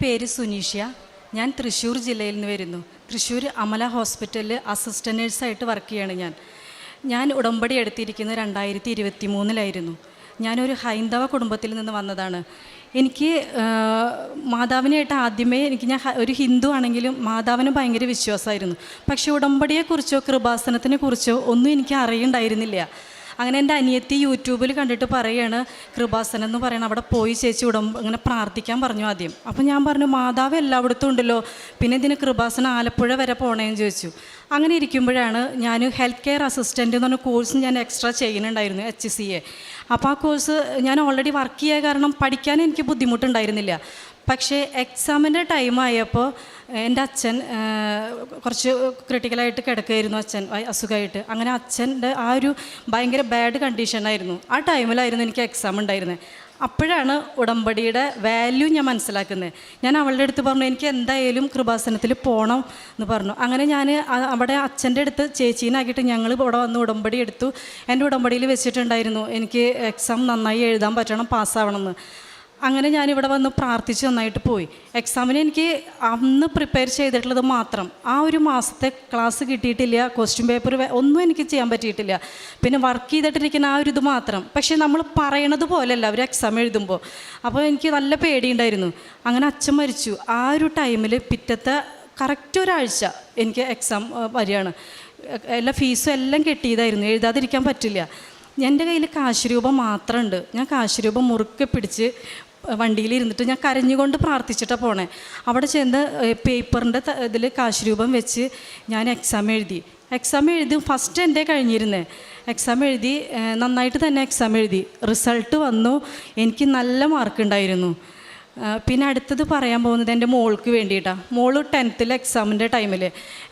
പേര് സുനീഷ്യ. ഞാൻ തൃശ്ശൂർ ജില്ലയിൽ നിന്ന് വരുന്നു. തൃശ്ശൂർ അമല ഹോസ്പിറ്റലിൽ അസിസ്റ്റൻ്റ് നഴ്സായിട്ട് വർക്ക് ചെയ്യാണ്. ഞാൻ ഉടമ്പടി എടുത്തിരിക്കുന്നത് 2023 ഞാനൊരു ഹൈന്ദവ കുടുംബത്തിൽ നിന്ന് വന്നതാണ്. എനിക്ക് മാതാവിനായിട്ട് ആദ്യമേ ഞാൻ ഒരു ഹിന്ദു ആണെങ്കിലും മാതാവിന് ഭയങ്കര വിശ്വാസമായിരുന്നു. പക്ഷേ ഉടമ്പടിയെക്കുറിച്ചോ കൃപാസനത്തിനെ കുറിച്ചോ ഒന്നും എനിക്ക് അറിയണ്ടായിരുന്നില്ല. അങ്ങനെ എൻ്റെ അനിയത്തി യൂട്യൂബിൽ കണ്ടിട്ട് പറയുകയാണ്, കൃപാസനം എന്ന് പറയണം, അവിടെ പോയി ചേച്ചി അങ്ങനെ പ്രാർത്ഥിക്കാൻ പറഞ്ഞു ആദ്യം. അപ്പോൾ ഞാൻ പറഞ്ഞു, മാതാവ് എല്ലായിടത്തും ഉണ്ടല്ലോ, പിന്നെ ഇതിന് കൃപാസനം ആലപ്പുഴ വരെ പോകണേന്ന് ചോദിച്ചു. അങ്ങനെ ഇരിക്കുമ്പോഴാണ് ഞാൻ ഹെൽത്ത് കെയർ അസിസ്റ്റൻ്റ് എന്ന് പറഞ്ഞ കോഴ്സ് ഞാൻ എക്സ്ട്രാ ചെയ്യുന്നുണ്ടായിരുന്നു, HCA. അപ്പോൾ ആ കോഴ്സ് ഞാൻ ഓൾറെഡി വർക്ക് ചെയ്യുക കാരണം പഠിക്കാൻ എനിക്ക് ബുദ്ധിമുട്ടുണ്ടായിരുന്നില്ല. പക്ഷേ എക്സാമിൻ്റെ ടൈം ആയപ്പോൾ എൻ്റെ അച്ഛൻ കുറച്ച് ക്രിട്ടിക്കലായിട്ട് കിടക്കുകയായിരുന്നു, അച്ഛൻ അസുഖമായിട്ട്. അങ്ങനെ അച്ഛൻ്റെ ആ ഒരു ഭയങ്കര ബാഡ് കണ്ടീഷനായിരുന്നു. ആ ടൈമിലായിരുന്നു എനിക്ക് എക്സാം ഉണ്ടായിരുന്നത്. അപ്പോഴാണ് ഉടമ്പടിയുടെ വാല്യൂ ഞാൻ മനസ്സിലാക്കുന്നത്. ഞാൻ അവളുടെ അടുത്ത് പറഞ്ഞു, എനിക്ക് എന്തായാലും കൃപാസനത്തിൽ പോകണം എന്ന് പറഞ്ഞു. അങ്ങനെ ഞാൻ അവിടെ അച്ഛൻ്റെ അടുത്ത് ചേച്ചീനാക്കിയിട്ട് ഞങ്ങൾ ഇവിടെ വന്ന് ഉടമ്പടി എടുത്തു. എൻ്റെ ഉടമ്പടിയിൽ വെച്ചിട്ടുണ്ടായിരുന്നു എനിക്ക് എക്സാം നന്നായി എഴുതാൻ പറ്റണം, പാസ്സാവണമെന്ന്. അങ്ങനെ ഞാനിവിടെ വന്ന് പ്രാർത്ഥിച്ച് നന്നായിട്ട് പോയി. എക്സാമിന് എനിക്ക് അന്ന് പ്രിപ്പയർ ചെയ്തിട്ടുള്ളത് മാത്രം. ആ ഒരു മാസത്തെ ക്ലാസ് കിട്ടിയിട്ടില്ല, ക്വസ്റ്റ്യൻ പേപ്പർ ഒന്നും എനിക്ക് ചെയ്യാൻ പറ്റിയിട്ടില്ല. പിന്നെ വർക്ക് ചെയ്തിട്ടിരിക്കുന്ന ആ ഒരു ഇത് മാത്രം. പക്ഷേ നമ്മൾ പറയണത് പോലെയല്ല അവർ എക്സാം എഴുതുമ്പോൾ. അപ്പോൾ എനിക്ക് നല്ല പേടിയുണ്ടായിരുന്നു. അങ്ങനെ അച്ഛൻ മരിച്ചു. ആ ഒരു ടൈമിൽ പിറ്റത്തെ കറക്റ്റ് ഒരാഴ്ച എനിക്ക് എക്സാം വരികയാണ്. എല്ലാ ഫീസും എല്ലാം കെട്ടിയതായിരുന്നു, എഴുതാതിരിക്കാൻ പറ്റില്ല. എൻ്റെ കയ്യിൽ കാശ് രൂപ മാത്രമുണ്ട്. ഞാൻ കാശ് രൂപ മുറുക്കെ പിടിച്ച് വണ്ടിയിലിരുന്നിട്ട് ഞാൻ കരഞ്ഞുകൊണ്ട് പ്രാർത്ഥിച്ചിട്ടാണ് പോണേ. അവിടെ ചെന്ന് പേപ്പറിൻ്റെ ഇതിൽ കാശ് രൂപം വെച്ച് ഞാൻ എക്സാം എഴുതി. ഫസ്റ്റ് എൻ്റെ കഴിഞ്ഞിരുന്നേ. എക്സാം എഴുതി, നന്നായിട്ട് തന്നെ എക്സാം എഴുതി. റിസൾട്ട് വന്നു, എനിക്ക് നല്ല മാർക്കുണ്ടായിരുന്നു. പിന്നെ അടുത്തത് പറയാൻ പോകുന്നത് എൻ്റെ മോൾക്ക് വേണ്ടിയിട്ടാണ്. മോള് 10th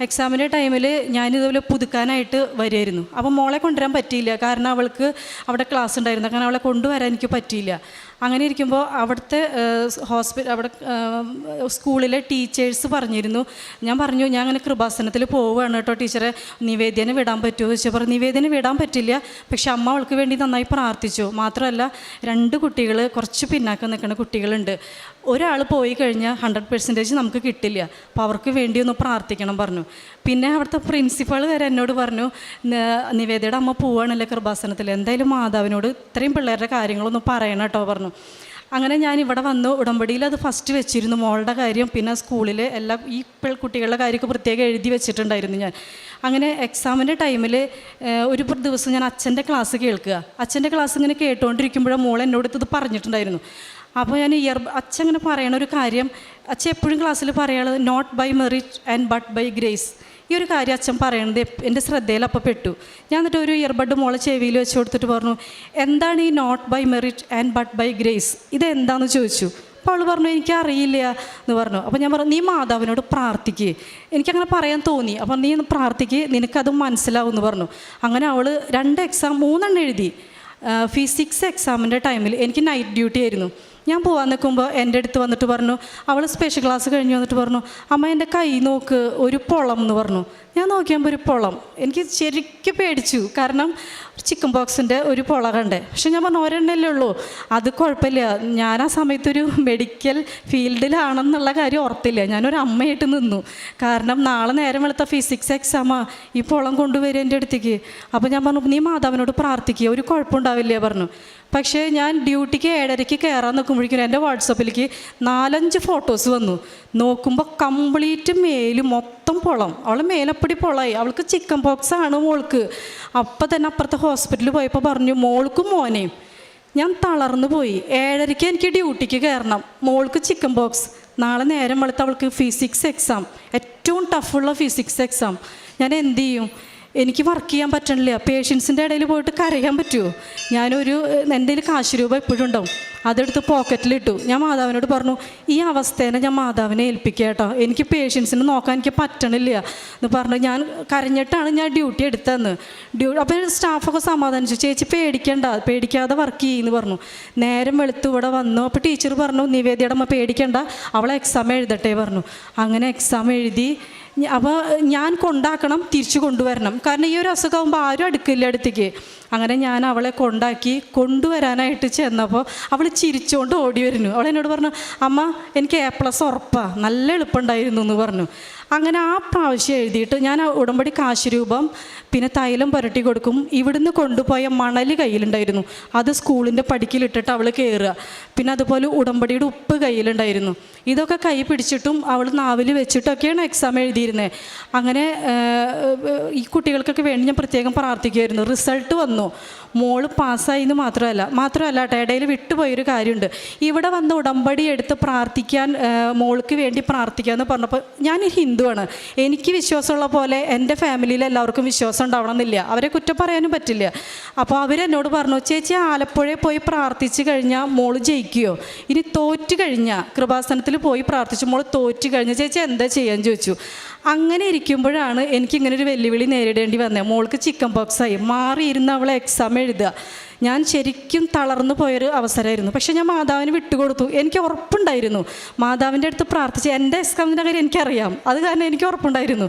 എക്സാമിൻ്റെ ടൈമിൽ ഞാനിതുപോലെ പുതുക്കാനായിട്ട് വരുമായിരുന്നു. അപ്പോൾ മോളെ കൊണ്ടുവരാൻ പറ്റിയില്ല, കാരണം അവൾക്ക് അവിടെ ക്ലാസ് ഉണ്ടായിരുന്നു. കാരണം അവളെ കൊണ്ടുവരാൻ എനിക്ക് പറ്റിയില്ല. അങ്ങനെ ഇരിക്കുമ്പോൾ അവിടുത്തെ അവിടെ സ്കൂളിലെ ടീച്ചേഴ്സ് പറഞ്ഞിരുന്നു. ഞാൻ പറഞ്ഞു, ഞാൻ അങ്ങനെ കൃപാസനത്തിൽ പോവുകയാണ് കേട്ടോ ടീച്ചറെ, നിവേദ്യനെ വിടാൻ പറ്റുമോ ചോദിച്ചാൽ പറഞ്ഞു, നിവേദ്യനെ വിടാൻ പറ്റില്ല, പക്ഷെ അമ്മ അവൾക്ക് വേണ്ടി നന്നായി പ്രാർത്ഥിച്ചു. മാത്രമല്ല 2 കുട്ടികൾ കുറച്ച് പിന്നാക്കം നിൽക്കുന്ന കുട്ടികളുണ്ട്. ഒരാൾ പോയി കഴിഞ്ഞാൽ 100% നമുക്ക് കിട്ടില്ല, അപ്പോൾ അവർക്ക് വേണ്ടി ഒന്ന് പ്രാർത്ഥിക്കണം പറഞ്ഞു. പിന്നെ അവിടുത്തെ പ്രിൻസിപ്പൾ വരെ എന്നോട് പറഞ്ഞു, നിവേദയുടെ അമ്മ പോവുകയാണല്ലേ കൃപാസനത്തിൽ, എന്തായാലും മാതാവിനോട് ഇത്രയും പിള്ളേരുടെ കാര്യങ്ങളൊന്നും പറയണം കേട്ടോ പറഞ്ഞു. അങ്ങനെ ഞാൻ ഇവിടെ വന്നു. ഉടമ്പടിയിൽ അത് ഫസ്റ്റ് വെച്ചിരുന്നു, മോളുടെ കാര്യം. പിന്നെ സ്കൂളിൽ എല്ലാ ഈ കുട്ടികളുടെ കാര്യമൊക്കെ പ്രത്യേകം എഴുതി വെച്ചിട്ടുണ്ടായിരുന്നു ഞാൻ. അങ്ങനെ എക്സാമിൻ്റെ ടൈമിൽ ഒരു ദിവസം ഞാൻ അച്ഛൻ്റെ ക്ലാസ് കേൾക്കുക. അച്ഛൻ്റെ ക്ലാസ് ഇങ്ങനെ കേട്ടുകൊണ്ടിരിക്കുമ്പോഴാണ് മോൾ എന്നോട് ഇത് പറഞ്ഞിട്ടുണ്ടായിരുന്നു. അപ്പോൾ ഞാൻ അച്ഛൻ ഇങ്ങനെ പറയണ ഒരു കാര്യം, അച്ഛൻ എപ്പോഴും ക്ലാസ്സിൽ പറയാനുള്ളത് not by merit and but by grace. ഈ ഒരു കാര്യം അച്ഛൻ പറയണത് എൻ്റെ ശ്രദ്ധയിൽ അപ്പോൾ പെട്ടു. ഞാൻ എന്നിട്ട് ഒരു ഇയർബഡ് മോളെ ചെവിയിൽ വെച്ച് കൊടുത്തിട്ട് പറഞ്ഞു, എന്താണ് ഈ not by merit and but by grace, ഇതെന്താണെന്ന് ചോദിച്ചു. അപ്പോൾ അവൾ പറഞ്ഞു, എനിക്കറിയില്ല എന്ന് പറഞ്ഞു. അപ്പോൾ ഞാൻ പറഞ്ഞു, നീ മാതാവിനോട് പ്രാർത്ഥിക്കുക. എനിക്കങ്ങനെ പറയാൻ തോന്നി. അപ്പോൾ നീ ഒന്ന് പ്രാർത്ഥിക്കുക, നിനക്കത് മനസ്സിലാവും എന്ന് പറഞ്ഞു. അങ്ങനെ അവൾ 2 എക്സാം 3 എഴുതി. ഫിസിക്സ് എക്സാമിൻ്റെ ടൈമിൽ എനിക്ക് നൈറ്റ് ഡ്യൂട്ടി ആയിരുന്നു. ഞാൻ പോകാൻ നിൽക്കുമ്പോൾ എൻ്റെ അടുത്ത് വന്നിട്ട് പറഞ്ഞു, അവൾ സ്പെഷ്യൽ ക്ലാസ് കഴിഞ്ഞ് വന്നിട്ട് പറഞ്ഞു, അമ്മ എൻ്റെ കൈ നോക്ക്, ഒരു പൊളം എന്ന് പറഞ്ഞു. ഞാൻ നോക്കിയപ്പോൾ ഒരു പൊളം. എനിക്ക് ശരിക്കും പേടിച്ചു, കാരണം ചിക്കൻ ബോക്സിൻ്റെ ഒരു പൊള കണ്ടേ. പക്ഷെ ഞാൻ പറഞ്ഞു, ഒരെണ്ണല്ലേ ഉള്ളൂ, അത് കുഴപ്പമില്ല. ഞാൻ ആ സമയത്തൊരു മെഡിക്കൽ ഫീൽഡിലാണെന്നുള്ള കാര്യം ഓർത്തില്ല. ഞാനൊരു അമ്മയായിട്ട് നിന്നു, കാരണം നാളെ നേരം വെളുത്ത ഫിസിക്സ് എക്സാമാണ്, ഈ പൊളം കൊണ്ടുവരും എൻ്റെ അടുത്തേക്ക്. അപ്പോൾ ഞാൻ പറഞ്ഞു, നീ മാതാവിനോട് പ്രാർത്ഥിക്കുക, ഒരു കുഴപ്പമുണ്ടാവില്ല പറഞ്ഞു. പക്ഷേ ഞാൻ ഡ്യൂട്ടിക്ക് 7:30 കയറാൻ നിൽക്കുമ്പോഴേക്കും എൻ്റെ വാട്സപ്പിലേക്ക് 4-5 ഫോട്ടോസ് വന്നു. നോക്കുമ്പോൾ കംപ്ലീറ്റ് മേല് മൊത്തം പൊളം. അവൾ മേലപ്പടി പൊളായി. അവൾക്ക് ചിക്കൻ പോക്സ് ആണ് മോൾക്ക്. അപ്പം തന്നെ അപ്പുറത്തെ ഹോസ്പിറ്റലിൽ പോയപ്പോൾ പറഞ്ഞു, മോൾക്കും മോനെയും. ഞാൻ തളർന്നു പോയി. 7:30 എനിക്ക് ഡ്യൂട്ടിക്ക് കയറണം, മോൾക്ക് ചിക്കൻ പോക്സ്. നാളെ നേരം വെളുത്ത് അവൾക്ക് ഫിസിക്സ് എക്സാം, ഏറ്റവും ടഫുള്ള ഫിസിക്സ് എക്സാം. ഞാൻ എന്ത് ചെയ്യും? എനിക്ക് വർക്ക് ചെയ്യാൻ പറ്റണില്ല. പേഷ്യൻസിൻ്റെ ഇടയിൽ പോയിട്ട് കരയാൻ പറ്റുമോ? ഞാനൊരു എൻ്റെ കയ്യിൽ കാശ് രൂപ എപ്പോഴും ഉണ്ടാവും, അതെടുത്ത് പോക്കറ്റിലിട്ടു. ഞാൻ മാതാവിനോട് പറഞ്ഞു, ഈ അവസ്ഥേനെ ഞാൻ മാതാവിനെ ഏൽപ്പിക്കുക കേട്ടോ, എനിക്ക് പേഷ്യൻസിനെ നോക്കാൻ എനിക്ക് പറ്റണില്ല എന്ന് പറഞ്ഞു. ഞാൻ കരഞ്ഞിട്ടാണ് ഞാൻ ഡ്യൂട്ടി എടുത്തതെന്ന്. അപ്പോൾ സ്റ്റാഫൊക്കെ സമാധാനിച്ചു, ചേച്ചി പേടിക്കാതെ വർക്ക് ചെയ്യുമെന്ന് പറഞ്ഞു. നേരം വെളുത്ത് ഇവിടെ വന്നു. അപ്പോൾ ടീച്ചർ പറഞ്ഞു, നിവേദ്യയുടെ അമ്മ പേടിക്കണ്ട, അവളെ എക്സാം എഴുതട്ടെ പറഞ്ഞു. അങ്ങനെ എക്സാം എഴുതി. അപ്പോൾ ഞാൻ കൊണ്ടാക്കണം, തിരിച്ചു കൊണ്ടുവരണം. കാരണം ഈ ഒരു അസുഖമാകുമ്പോൾ ആരും അടുക്കില്ല അടുത്തേക്ക്. അങ്ങനെ ഞാൻ അവളെ കൊണ്ടുവരാനായിട്ട് ചെന്നപ്പോൾ അവൾ ചിരിച്ചുകൊണ്ട് ഓടി വരുന്നു. അവൾ എന്നോട് പറഞ്ഞു, അമ്മ എനിക്ക് A+ ഉറപ്പാണ്, നല്ല എളുപ്പമുണ്ടായിരുന്നു എന്ന് പറഞ്ഞു. അങ്ങനെ ആ പ്രാവശ്യം എഴുതിയിട്ട് ഞാൻ ഉടമ്പടി കാശ് രൂപം പിന്നെ തൈലം പുരട്ടി കൊടുക്കും. ഇവിടുന്ന് കൊണ്ടുപോയ മണൽ കയ്യിലുണ്ടായിരുന്നു, അത് സ്കൂളിൻ്റെ പടിക്കിലിട്ടിട്ട് അവൾ കയറുക. പിന്നെ അതുപോലെ ഉടമ്പടിയുടെ ഉപ്പ് കയ്യിലുണ്ടായിരുന്നു. ഇതൊക്കെ കൈ പിടിച്ചിട്ടും അവൾ നാവിൽ വെച്ചിട്ടൊക്കെയാണ് എക്സാം എഴുതിയിരുന്നത്. അങ്ങനെ ഈ കുട്ടികൾക്കൊക്കെ വേണ്ടി ഞാൻ പ്രത്യേകം പ്രാർത്ഥിക്കുമായിരുന്നു. റിസൾട്ട് വന്നു, മോള് പാസ്സായി എന്ന് മാത്രമല്ല ഇടയിൽ വിട്ടുപോയൊരു കാര്യമുണ്ട്. ഇവിടെ വന്ന് ഉടമ്പടി എടുത്ത് പ്രാർത്ഥിക്കാൻ, മോൾക്ക് വേണ്ടി പ്രാർത്ഥിക്കാമെന്ന് പറഞ്ഞപ്പോൾ ഞാൻ ഹിന്ദുവാണ്, എനിക്ക് വിശ്വാസമുള്ള പോലെ എൻ്റെ ഫാമിലിയിൽ എല്ലാവർക്കും വിശ്വാസം ഉണ്ടാവണമെന്നില്ല, അവരെ കുറ്റം പറയാനും പറ്റില്ല. അപ്പോൾ അവരെന്നോട് പറഞ്ഞു, ചേച്ചി ആലപ്പുഴയിൽ പോയി പ്രാർത്ഥിച്ച് കഴിഞ്ഞാൽ മോള് ജയിക്കുമോ? ഇനി തോറ്റു കഴിഞ്ഞാൽ കൃപാസനത്തിൽ പോയി പ്രാർത്ഥിച്ചു, മോള് തോറ്റു കഴിഞ്ഞാൽ ചേച്ചി എന്താ ചെയ്യാൻ ചോദിച്ചു. അങ്ങനെ ഇരിക്കുമ്പോഴാണ് എനിക്കിങ്ങനൊരു വെല്ലുവിളി നേരിടേണ്ടി വന്നത്. മോൾക്ക് ചിക്കൻ പോക്സായി, മാറിയിരുന്ന് അവളെ എക്സാം എഴുതുക. ഞാൻ ശരിക്കും തളർന്നു പോയൊരു അവസരമായിരുന്നു. പക്ഷേ ഞാൻ മാതാവിന് വിട്ടുകൊടുത്തു. എനിക്ക് ഉറപ്പുണ്ടായിരുന്നു മാതാവിൻ്റെ അടുത്ത് പ്രാർത്ഥിച്ച് എൻ്റെ എക്സാമിൻ്റെ കാര്യം എനിക്കറിയാം, അത് കാരണം എനിക്ക് ഉറപ്പുണ്ടായിരുന്നു.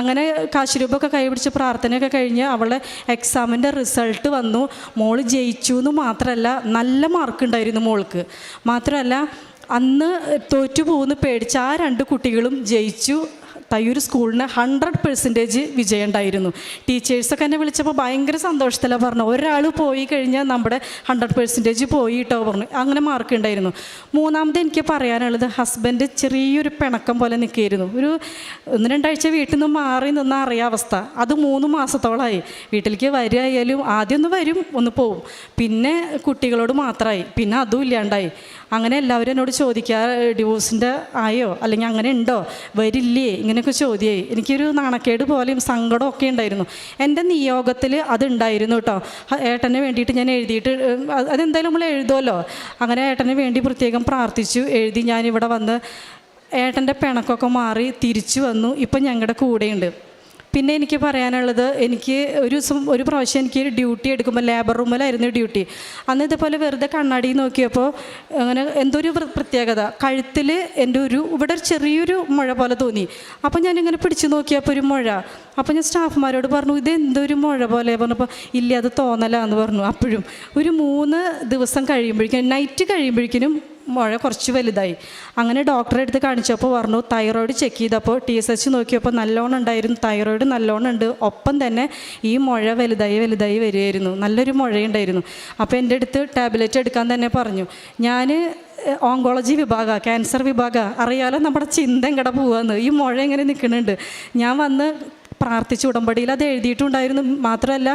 അങ്ങനെ കാശുരൂപമൊക്കെ കൈപിടിച്ച് പ്രാർത്ഥനയൊക്കെ കഴിഞ്ഞ് അവളുടെ എക്സാമിൻ്റെ റിസൾട്ട് വന്നു. മോൾ ജയിച്ചു എന്ന് മാത്രമല്ല, നല്ല മാർക്കുണ്ടായിരുന്നു മോൾക്ക്. മാത്രമല്ല അന്ന് തോറ്റു പോകുന്ന പേടിച്ച് ആ 2 കുട്ടികളും ജയിച്ചു. തയ്യൂർ സ്കൂളിന് 100% വിജയം ഉണ്ടായിരുന്നു. ടീച്ചേഴ്സൊക്കെ എന്നെ വിളിച്ചപ്പോൾ ഭയങ്കര സന്തോഷത്തിലാണ് പറഞ്ഞു, ഒരാൾ പോയി കഴിഞ്ഞാൽ നമ്മുടെ 100% പോയി കേട്ടോ പറഞ്ഞു. അങ്ങനെ മാർക്ക് ഉണ്ടായിരുന്നു. മൂന്നാമത് എനിക്ക് പറയാനുള്ളത്, ഹസ്ബൻഡ് ചെറിയൊരു പിണക്കം പോലെ നിൽക്കുകയായിരുന്നു. ഒരു 1-2 ആഴ്ച വീട്ടിൽ നിന്ന് മാറി നിന്ന അറിയാം അവസ്ഥ. അത് 3 മാസത്തോളമായി. വീട്ടിലേക്ക് വരികയായാലും ആദ്യം ഒന്ന് വരും, ഒന്ന് പോവും, പിന്നെ കുട്ടികളോട് മാത്രമായി, പിന്നെ അതും ഇല്ലാണ്ടായി. അങ്ങനെ എല്ലാവരും എന്നോട് ചോദിക്കുക, ഡിവോഴ്സിൻ്റെ ആയോ, അല്ലെങ്കിൽ അങ്ങനെ ഉണ്ടോ, വരില്ലേ, ഇങ്ങനെയൊക്കെ ചോദ്യമായി. എനിക്കൊരു നാണക്കേട് പോലെയും സങ്കടമൊക്കെ ഉണ്ടായിരുന്നു. എൻ്റെ നിയോഗത്തിൽ അതുണ്ടായിരുന്നു കേട്ടോ. ഏട്ടന് വേണ്ടിയിട്ട് ഞാൻ എഴുതിയിട്ട്, അതെന്തായാലും നമ്മൾ എഴുതുമല്ലോ, അങ്ങനെ ഏട്ടന് വേണ്ടി പ്രത്യേകം പ്രാർത്ഥിച്ചു, എഴുതി. ഞാനിവിടെ വന്ന് ഏട്ടൻ്റെ പിണക്കൊക്കെ മാറി തിരിച്ചു വന്നു. ഇപ്പം ഞങ്ങളുടെ കൂടെയുണ്ട്. പിന്നെ എനിക്ക് പറയാനുള്ളത്, എനിക്ക് ഒരു പ്രാവശ്യം എനിക്ക് ഡ്യൂട്ടി എടുക്കുമ്പോൾ ലേബർ റൂമിലായിരുന്നു ഡ്യൂട്ടി. അന്ന് ഇതുപോലെ വെറുതെ കണ്ണാടി നോക്കിയപ്പോൾ അങ്ങനെ എന്തോ ഒരു പ്രത്യേകത, കഴുത്തിൽ എൻ്റെ ഇവിടെ ഒരു ചെറിയൊരു മുഴ പോലെ തോന്നി. അപ്പോൾ ഞാനിങ്ങനെ പിടിച്ചു നോക്കിയപ്പോൾ ഒരു മുഴ. അപ്പോൾ ഞാൻ സ്റ്റാഫുമാരോട് പറഞ്ഞു, ഇത് എന്തൊരു മുഴ പോലെ പറഞ്ഞപ്പോൾ, ഇല്ല അത് തോന്നലാന്ന് പറഞ്ഞു. അപ്പോഴും ഒരു 3 ദിവസം കഴിയുമ്പോഴേക്കും, നൈറ്റ് കഴിയുമ്പോഴേക്കും മുഴ കുറച്ച് വലുതായി. അങ്ങനെ ഡോക്ടറെ അടുത്ത് കാണിച്ചപ്പോൾ പറഞ്ഞു, തൈറോയ്ഡ് ചെക്ക് ചെയ്തപ്പോൾ TSH നോക്കിയപ്പോൾ നല്ലോണം ഉണ്ടായിരുന്നു, തൈറോയ്ഡ് നല്ലോണം ഉണ്ട്, ഒപ്പം തന്നെ ഈ മുഴ വലുതായി വരികയായിരുന്നു, നല്ലൊരു മുഴയുണ്ടായിരുന്നു. അപ്പോൾ എൻ്റെ അടുത്ത് ടാബ്ലറ്റ് എടുക്കാൻ തന്നെ പറഞ്ഞു. ഞാൻ ഓങ്കോളജി വിഭാഗം, ക്യാൻസർ വിഭാഗം, അറിയാലോ നമ്മുടെ ചിന്ത എങ്ങടെ പോവാന്ന്, ഈ മുഴ എങ്ങനെ നിൽക്കുന്നുണ്ട്. ഞാൻ വന്ന് പ്രാർത്ഥിച്ചു, ഉടമ്പടിയിൽ അത് എഴുതിയിട്ടുണ്ടായിരുന്നു. മാത്രമല്ല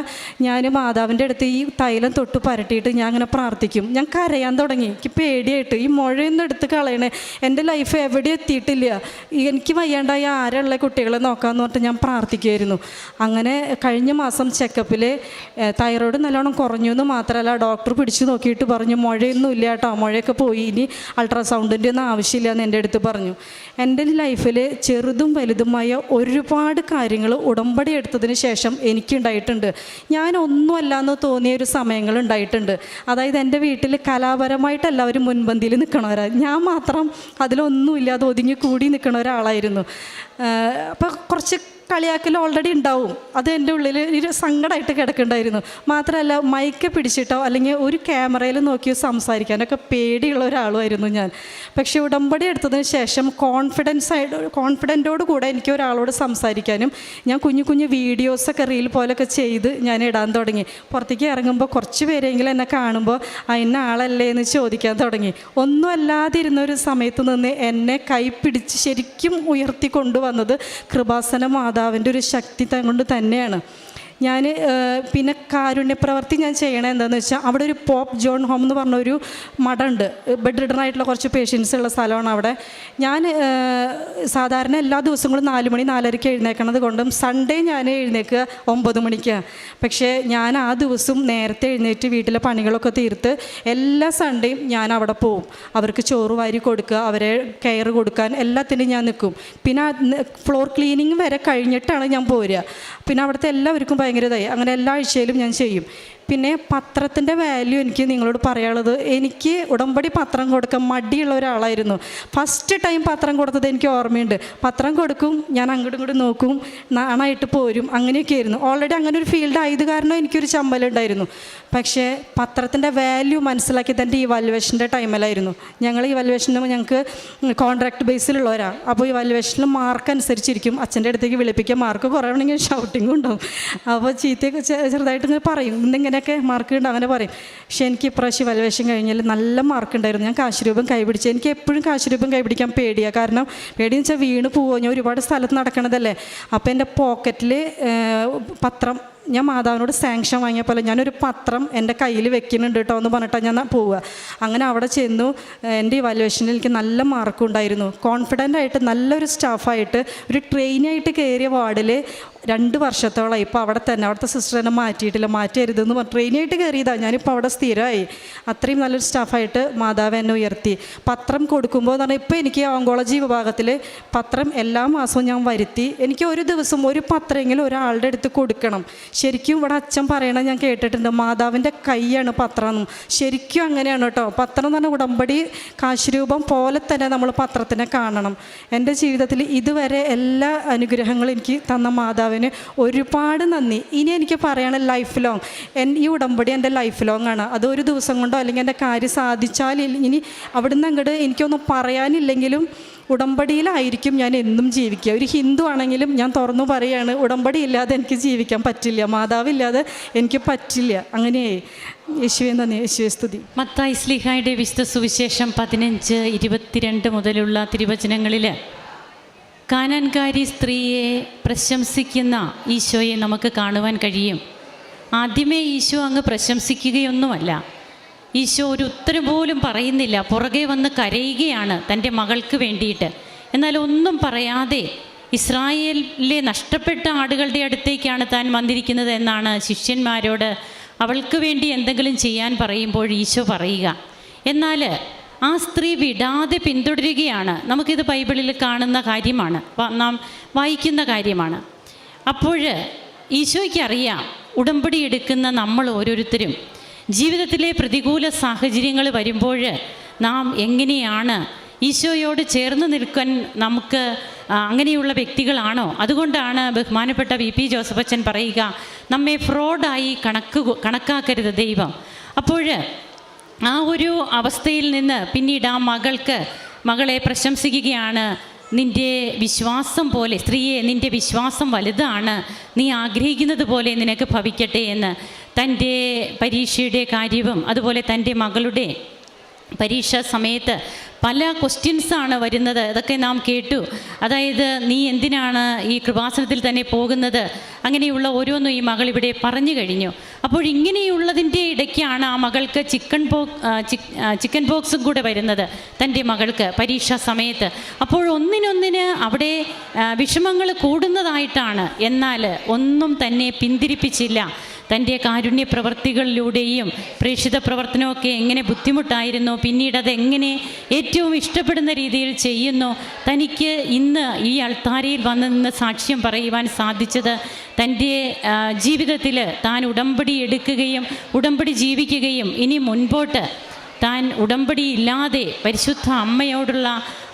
ഞാൻ മാതാവിൻ്റെ അടുത്ത് ഈ തൈലം തൊട്ട് പരട്ടിയിട്ട് ഞാൻ അങ്ങനെ പ്രാർത്ഥിക്കും. ഞാൻ കരയാൻ തുടങ്ങി, എനിക്ക് പേടിയായിട്ട്, ഈ മുഴയൊന്നും എടുത്ത് കളയണേ, എൻ്റെ ലൈഫ് എവിടെ എത്തിയിട്ടില്ല, എനിക്ക് വയ്യാണ്ടായി ആരുള്ള കുട്ടികളെ നോക്കാമെന്ന് പറഞ്ഞിട്ട് ഞാൻ പ്രാർത്ഥിക്കുമായിരുന്നു. അങ്ങനെ കഴിഞ്ഞ മാസം ചെക്കപ്പിൽ തൈറോയ്ഡ് നല്ലോണം കുറഞ്ഞു എന്ന് മാത്രമല്ല, ഡോക്ടർ പിടിച്ചു നോക്കിയിട്ട് പറഞ്ഞു, മുഴയൊന്നും ഇല്ല കേട്ടോ, മുഴയൊക്കെ പോയി, ഇനി അൾട്രാസൗണ്ടിൻ്റെ ഒന്നും ആവശ്യമില്ല എന്ന് എൻ്റെ അടുത്ത് പറഞ്ഞു. എൻ്റെ ലൈഫിൽ ചെറുതും വലുതുമായ ഒരുപാട് കാര്യങ്ങൾ ഉടമ്പടി എടുത്തതിന് ശേഷം എനിക്കുണ്ടായിട്ടുണ്ട്. ഞാനൊന്നുമല്ല എന്ന് തോന്നിയൊരു സമയങ്ങൾ ഉണ്ടായിട്ടുണ്ട്. അതായത് എൻ്റെ വീട്ടിൽ കലാപരമായിട്ട് എല്ലാവരും മുൻപന്തിയിൽ നിൽക്കണവരാണ്, ഞാൻ മാത്രം അതിലൊന്നുമില്ലാതെ ഒതുങ്ങി കൂടി നിൽക്കണ ഒരാളായിരുന്നു. അപ്പോൾ കുറച്ച് കളിയാക്കൽ ഓൾറെഡി ഉണ്ടാവും, അത് എൻ്റെ ഉള്ളിൽ ഒരു സങ്കടമായിട്ട് കിടക്കുന്നുണ്ടായിരുന്നു. മാത്രമല്ല മൈക്ക് പിടിച്ചിട്ടോ അല്ലെങ്കിൽ ഒരു ക്യാമറയിൽ നോക്കിയോ സംസാരിക്കാനൊക്കെ പേടിയുള്ള ഒരാളുമായിരുന്നു ഞാൻ. പക്ഷേ ഉടമ്പടി എടുത്തതിന് ശേഷം കോൺഫിഡൻറ്റോട് കൂടെ എനിക്ക് ഒരാളോട് സംസാരിക്കാനും, ഞാൻ കുഞ്ഞു വീഡിയോസൊക്കെ റീൽ പോലൊക്കെ ചെയ്ത് ഞാൻ ഇടാൻ തുടങ്ങി. പുറത്തേക്ക് ഇറങ്ങുമ്പോൾ കുറച്ച് പേരെങ്കിലും എന്നെ കാണുമ്പോൾ ഇന്ന ആളല്ലേ എന്ന് ചോദിക്കാൻ തുടങ്ങി. ഒന്നും അല്ലാതിരുന്നൊരു സമയത്ത് നിന്ന് എന്നെ കൈപ്പിടിച്ച് ശരിക്കും ഉയർത്തി കൊണ്ടുവന്നത് കൃപാസന മാതാവിൻ്റെ ഒരു ശക്തി കൊണ്ട് തന്നെയാണ്. ഞാൻ പിന്നെ കാരുണ്യപ്രവർത്തി ഞാൻ ചെയ്യണത് എന്താണെന്ന് വെച്ചാൽ, അവിടെ ഒരു പോപ്പ് ജോൺ ഹോം എന്ന് പറഞ്ഞൊരു മഠമുണ്ട്, ബെഡ് റിഡനായിട്ടുള്ള കുറച്ച് പേഷ്യൻസ് ഉള്ള സ്ഥലമാണ് അവിടെ. ഞാൻ സാധാരണ എല്ലാ ദിവസങ്ങളും 4 മണി 4:30 എഴുന്നേക്കണത് കൊണ്ടും സൺഡേ ഞാൻ എഴുന്നേൽക്കുക 9 മണിക്കാണ്. പക്ഷേ ഞാൻ ആ ദിവസം നേരത്തെ എഴുന്നേറ്റ് വീട്ടിലെ പണികളൊക്കെ തീർത്ത് എല്ലാ സൺഡേയും ഞാൻ അവിടെ പോവും. അവർക്ക് ചോറ് വാരി കൊടുക്കുക, അവരെ കെയർ കൊടുക്കാൻ എല്ലാത്തിനും ഞാൻ നിൽക്കും. പിന്നെ ഫ്ലോർ ക്ലീനിങ് വരെ കഴിഞ്ഞിട്ടാണ് ഞാൻ പോരുക. പിന്നെ അവിടുത്തെ എല്ലാവർക്കും ഭയങ്കര ഇതായി. അങ്ങനെ എല്ലാ ആഴ്ചയിലും ഞാൻ ചെയ്യും. പിന്നെ പത്രത്തിൻ്റെ വാല്യൂ എനിക്ക് നിങ്ങളോട് പറയാനുള്ളത്, എനിക്ക് ഉടമ്പടി പത്രം കൊടുക്കാൻ മടിയുള്ള ഒരാളായിരുന്നു. ഫസ്റ്റ് ടൈം പത്രം കൊടുത്തത് എനിക്ക് ഓർമ്മയുണ്ട്. പത്രം കൊടുക്കും, ഞാൻ അങ്ങോട്ടും ഇങ്ങോട്ടും നോക്കും, നാണായിട്ട് പോരും, അങ്ങനെയൊക്കെ ആയിരുന്നു. ഓൾറെഡി അങ്ങനെ ഒരു ഫീൽഡ് ആയത് കാരണം എനിക്കൊരു ചമ്മലുണ്ടായിരുന്നു. പക്ഷേ പത്രത്തിൻ്റെ വാല്യൂ മനസ്സിലാക്കിയത് എൻ്റെ ഇവാലുവേഷൻ്റെ ടൈമിലായിരുന്നു. ഞങ്ങൾ ഇവാലുവേഷന് ഞങ്ങൾക്ക് കോൺട്രാക്ട് ബേസിലുള്ളവരാണ്. അപ്പോൾ ഇവാലുവേഷനിൽ മാർക്ക് അനുസരിച്ചിരിക്കും. അച്ഛൻ്റെ അടുത്തേക്ക് വിളിപ്പിക്കുക, മാർക്ക് കുറവാണെങ്കിൽ ഷൗട്ടിങ്ങും ഉണ്ടാവും. അപ്പോൾ ചീത്തയൊക്കെ ചെറുതായിട്ട് ഇങ്ങനെ പറയും, ഇന്നിങ്ങനെയൊക്കെ മാർക്ക് ഉണ്ട് അങ്ങനെ പറയും. പക്ഷേ എനിക്ക് ഇപ്രാവശ്യം ഇവാലുവേഷൻ കഴിഞ്ഞാൽ നല്ല മാർക്ക് ഉണ്ടായിരുന്നു. ഞാൻ കാശ് രൂപം കൈപിടിച്ച്, എനിക്ക് എപ്പോഴും കാശ് രൂപം കൈപിടിക്കാൻ പേടിയാണ്. കാരണം പേടിയെന്ന് വെച്ചാൽ വീണ് പോവുക, ഞാൻ ഒരുപാട് സ്ഥലത്ത് നടക്കണതല്ലേ. അപ്പോൾ എൻ്റെ പോക്കറ്റിൽ പത്രം, ഞാൻ മാതാവിനോട് സാങ്ഷൻ വാങ്ങിയ പോലെ ഞാനൊരു പത്രം എൻ്റെ കയ്യിൽ വെക്കുന്നുണ്ട് കേട്ടോ എന്ന് പറഞ്ഞിട്ടാണ് ഞാൻ പോവുക. അങ്ങനെ അവിടെ ചെന്നു. എൻ്റെ ഇവാലുവേഷനിൽ എനിക്ക് നല്ല മാർക്കും ഉണ്ടായിരുന്നു. കോൺഫിഡൻ്റ് ആയിട്ട് നല്ലൊരു സ്റ്റാഫായിട്ട് ഒരു ട്രെയിനായിട്ട് കയറിയ വാർഡിൽ 2 വർഷത്തോളമായി. ഇപ്പോൾ അവിടെ തന്നെ, അവിടുത്തെ സിസ്റ്റർ എന്നെ മാറ്റിയിട്ടില്ല, മാറ്റരുതെന്ന് പറഞ്ഞ് ട്രെയിനായിട്ട് കയറിയതാണ്. ഞാനിപ്പോൾ അവിടെ സ്ഥിരമായി. അത്രയും നല്ലൊരു സ്റ്റാഫായിട്ട് മാതാവ് എന്നെ ഉയർത്തി. പത്രം കൊടുക്കുമ്പോൾ എന്ന് പറഞ്ഞാൽ ഇപ്പോൾ എനിക്ക് ഓങ്കോളജി വിഭാഗത്തിൽ പത്രം എല്ലാ മാസവും ഞാൻ വരുത്തി. എനിക്ക് ഒരു ദിവസം ഒരു പത്രമെങ്കിലും ഒരാളുടെ അടുത്ത് കൊടുക്കണം. ശരിക്കും ഇവിടെ അച്ഛൻ പറയണത് ഞാൻ കേട്ടിട്ടുണ്ട്, മാതാവിൻ്റെ കൈയാണ് പത്രം. ശരിക്കും അങ്ങനെയാണ് കേട്ടോ. പത്രം എന്ന് പറഞ്ഞാൽ ഉടമ്പടി കാശുരൂപം പോലെ തന്നെ നമ്മൾ പത്രത്തിനെ കാണണം. എൻ്റെ ജീവിതത്തിൽ ഇതുവരെ എല്ലാ അനുഗ്രഹങ്ങളും എനിക്ക് തന്ന മാതാവിന് ഒരുപാട് നന്ദി. ഇനി എനിക്ക് പറയാണ് ലൈഫ് ലോങ്, ഈ ഉടമ്പടി എൻ്റെ ലൈഫ് ലോങ് ആണ്. അത് ഒരു ദിവസം കൊണ്ടോ അല്ലെങ്കിൽ എൻ്റെ കാര്യം സാധിച്ചാൽ ഇനി അവിടുന്ന് അങ്ങോട്ട് എനിക്കൊന്നും പറയാനില്ലെങ്കിലും ഉടമ്പടിയിലായിരിക്കും ഞാൻ എന്നും ജീവിക്കുക. ഒരു ഹിന്ദു ആണെങ്കിലും ഞാൻ തുറന്നു പറയുകയാണ്, ഉടമ്പടി ഇല്ലാതെ എനിക്ക് ജീവിക്കാൻ പറ്റില്ല, മാതാവില്ലാതെ എനിക്ക് പറ്റില്ല. അങ്ങനെയായി. യേശുവേ നന്ദി, യേശുവേ സ്തുതി. മത്തായി ശ്ലീഹായുടെ വിശുദ്ധ സുവിശേഷം 15:22 മുതലുള്ള തിരുവചനങ്ങളിൽ കാനാൻകാരി സ്ത്രീയെ പ്രശംസിക്കുന്ന ഈശോയെ നമുക്ക് കാണുവാൻ കഴിയും. ആദ്യമേ ഈശോ അങ്ങ് പ്രശംസിക്കുകയൊന്നുമല്ല. ഈശോ ഒരു ഉത്തരം പോലും പറയുന്നില്ല, പുറകെ വന്ന് കരയുകയാണ് തൻ്റെ മകൾക്ക് വേണ്ടിയിട്ട്. എന്നാൽ ഒന്നും പറയാതെ ഇസ്രായേലിലെ നഷ്ടപ്പെട്ട ആടുകളുടെ അടുത്തേക്കാണ് താൻ വന്നിരിക്കുന്നത് എന്നാണ് ശിഷ്യന്മാരോട് അവൾക്ക് വേണ്ടി എന്തെങ്കിലും ചെയ്യാൻ പറയുമ്പോൾ ഈശോ പറയുക. എന്നാൽ ആ സ്ത്രീ വിടാതെ പിന്തുടരുകയാണ്. നമുക്കിത് ബൈബിളിൽ കാണുന്ന കാര്യമാണ്, നാം വായിക്കുന്ന കാര്യമാണ്. അപ്പോൾ ഈശോയ്ക്ക് അറിയാം, ഉടമ്പടി എടുക്കുന്ന നമ്മൾ ഓരോരുത്തരും ജീവിതത്തിലെ പ്രതികൂല സാഹചര്യങ്ങൾ വരുമ്പോൾ നാം എങ്ങനെയാണ് ഈശോയോട് ചേർന്ന് നിൽക്കാൻ നമുക്ക് അങ്ങനെയുള്ള വ്യക്തികളാണോ? അതുകൊണ്ടാണ് ബഹുമാനപ്പെട്ട VP ജോസഫച്ചൻ പറയുക, നമ്മെ ഫ്രോഡായി കണക്കാക്കരുത് ദൈവം. അപ്പോൾ ആ ഒരു അവസ്ഥയിൽ നിന്ന് പിന്നീട് ആ മകളെ പ്രശംസിക്കുകയാണ്. നിൻ്റെ വിശ്വാസം പോലെ, സ്ത്രീയെ, നിൻ്റെ വിശ്വാസം വലുതാണ്, നീ ആഗ്രഹിക്കുന്നത് പോലെ നിനക്ക് ഭവിക്കട്ടെ എന്ന്. തൻ്റെ പരീക്ഷയുടെ കാര്യവും അതുപോലെ തൻ്റെ മകളുടെ പരീക്ഷാ സമയത്ത് പല ക്വസ്റ്റ്യൻസാണ് വരുന്നത്. അതൊക്കെ നാം കേട്ടു. അതായത്, നീ എന്തിനാണ് ഈ കൃപാസനത്തിൽ തന്നെ പോകുന്നത്, അങ്ങനെയുള്ള ഓരോന്നും ഈ മകൾ ഇവിടെ പറഞ്ഞു കഴിഞ്ഞു. അപ്പോൾ ഇങ്ങനെയുള്ളതിൻ്റെ ഇടയ്ക്കാണ് ആ മകൾക്ക് ചിക്കൻ പോക്സും കൂടെ വരുന്നത്, തൻ്റെ മകൾക്ക് പരീക്ഷാ സമയത്ത്. അപ്പോൾ ഒന്നിനൊന്നിന് അവിടെ വിഷമങ്ങൾ കൂടുന്നതായിട്ടാണ്. എന്നാൽ ഒന്നും തന്നെ പിന്തിരിപ്പിച്ചില്ല. തൻ്റെ കാരുണ്യ പ്രവർത്തികളിലൂടെയും പ്രേക്ഷിത പ്രവർത്തനമൊക്കെ എങ്ങനെ ബുദ്ധിമുട്ടായിരുന്നു, പിന്നീട് അതെങ്ങനെ ഏറ്റവും ഇഷ്ടപ്പെടുന്ന രീതിയിൽ ചെയ്യുന്നു. തനിക്ക് ഇന്ന് ഈ അൾത്താരയിൽ വന്ന് നിന്ന് സാക്ഷ്യം പറയുവാൻ സാധിച്ചത് തൻ്റെ ജീവിതത്തിൽ താൻ ഉടമ്പടി എടുക്കുകയും ഉടമ്പടി ജീവിക്കുകയും ഇനി മുൻപോട്ട് താൻ ഉടമ്പടി ഇല്ലാതെ പരിശുദ്ധ അമ്മയോടുള്ള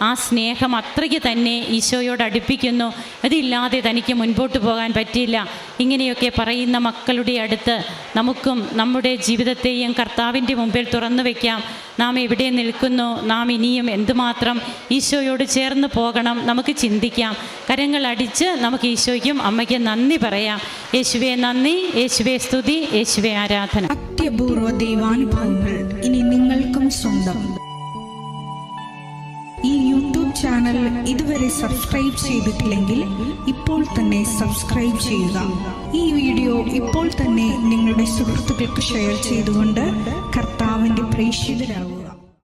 ആ സ്നേഹം അത്രയ്ക്ക് തന്നെ ഈശോയോട് അടുപ്പിക്കുന്നു. അതില്ലാതെ തനിക്ക് മുൻപോട്ട് പോകാൻ പറ്റില്ല. ഇങ്ങനെയൊക്കെ പറയുന്ന മക്കളുടെ അടുത്ത് നമുക്കും നമ്മുടെ ജീവിതത്തെയും കർത്താവിൻ്റെ മുമ്പിൽ തുറന്നു വയ്ക്കാം. നാം എവിടെ നിൽക്കുന്നു, നാം ഇനിയും എന്തുമാത്രം ഈശോയോട് ചേർന്ന് പോകണം, നമുക്ക് ചിന്തിക്കാം. കരങ്ങൾ അടിച്ച് നമുക്ക് ഈശോയ്ക്കും അമ്മയ്ക്കും നന്ദി പറയാം. യേശുവേ നന്ദി, യേശുവേ സ്തുതി, യേശുവേ ആരാധന. അത്യപൂർവ ദൈവാനുഭവങ്ങൾ ഇനി നിങ്ങൾക്കും സ്വന്തം. ഈ യൂട്യൂബ് ചാനൽ ഇതുവരെ സബ്സ്ക്രൈബ് ചെയ്തിട്ടില്ലെങ്കിൽ ഇപ്പോൾ തന്നെ സബ്സ്ക്രൈബ് ചെയ്യുക. ഈ വീഡിയോ ഇപ്പോൾ തന്നെ നിങ്ങളുടെ സുഹൃത്തുക്കൾക്ക് ഷെയർ ചെയ്തുകൊണ്ട് കർത്താവിൻ്റെ പ്രേക്ഷിതരാകുക.